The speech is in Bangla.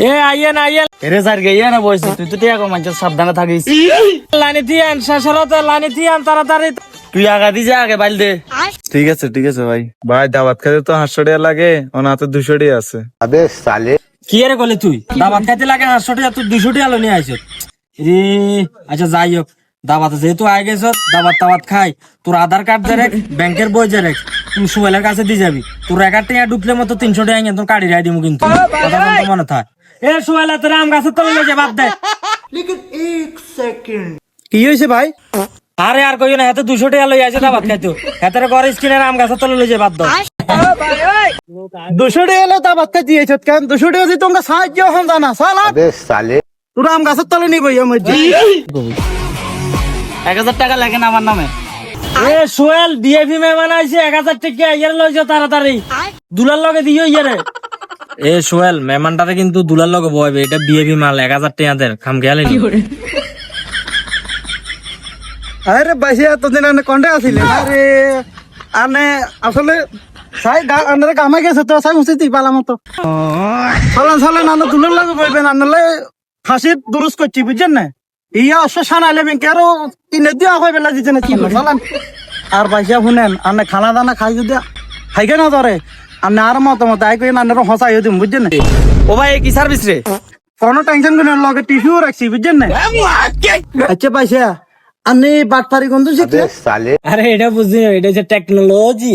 এ আইয়েন আইয়েন এরে স্যার গিয়ে না বলছি তুই তো টিয়া কম মানুষের সাবধানে থাকিস। লাইনে দিয়ান শাসরত লাইনে দিয়ান তাড়াতাড়ি। তুই আগা দি যা আগে বাইল দে। ঠিক আছে ভাই। ভাই দাওয়াত খাইতে তো 500 টাকা লাগে, ওর হাতে 200 টাকা আছে। কি এর কলে তুই দাবাত খাইতে লাগে 800 টাকা তুই 200 টাকা লো নিয়ে আইছত রে। আচ্ছা যাই হোক, দাবাত যেহেতু আই গেছ, দাবাত খাই। তোর আধার কার্ড যে রেখ, ব্যাংকের বই যে রেখ, তুই সুহেলের কাছে দিয়ে যাবি। তোর 1 টাকা ঢুকলে মতো 300 টাকা নিয়ে তোর কাড়ি রাই দিমু কিন্তু, কথা বলতে মনে থাক। এ সুহেল তোর আম গাছের তলে লইছে বাদ দে। কি হয়েছে ভাই? আরে আর কইও না, হাতে 200 টাকা লই আইছে দাবাত খাইতো, হাতের ঘরে স্ক্রিনের আম গাছের তলে লইছে বাদ দাও। 200 টাকা এলে তা বাচ্চা দিয়েছ কেন? 200 টাকা দিয়ে তোমরা সাহায্য হন জানা সালা তোরা আম গাছের তলে নিবই আমার 1000 টাকা লাগে না আমার নামে। এ সোহেল ডিএভি মেহমান আইছে, 1000 টাকা ইয়ার লইছো তাড়াতাড়ি, দুলার লগে দিও ইয়ারে। এ সোহেল মেহমানটারে কিন্তু দুলার লগে বইবে, এটা বিএভি মাল 1000 টাকা দের খাম গেলে নি। আরে বাইসে এতদিন আনে কন্ডে আসিলে আরে আনে আসলে সাই আনারে কামে গেছে তো সাই উচিত পালা মতো চলেন আনো দুলের লাগে বলবেন আনলে ফাঁসির দুরুস করছি বুঝছেন না? ইয়া অশ্ব সানাইলে ব্যাংকে আরো কিনে দিয়ে আগে বেলা দিচ্ছে না চলেন। আর বাইসা শুনেন আনে খানা দানা খাই যদি খাইকে না ধরে আনে আর মতামত আই কই আনারও হসাই দিম বুঝছেন না? ও ভাই কি সার্ভিস রে? কোনো টেনশন করেন লগে টিস্যু রাখছি বুঝছেন না? আচ্ছা বাইসা আনে বাটপারি গন্ধ শিখলে আরে এটা বুঝি না, এটা যে টেকনোলজি।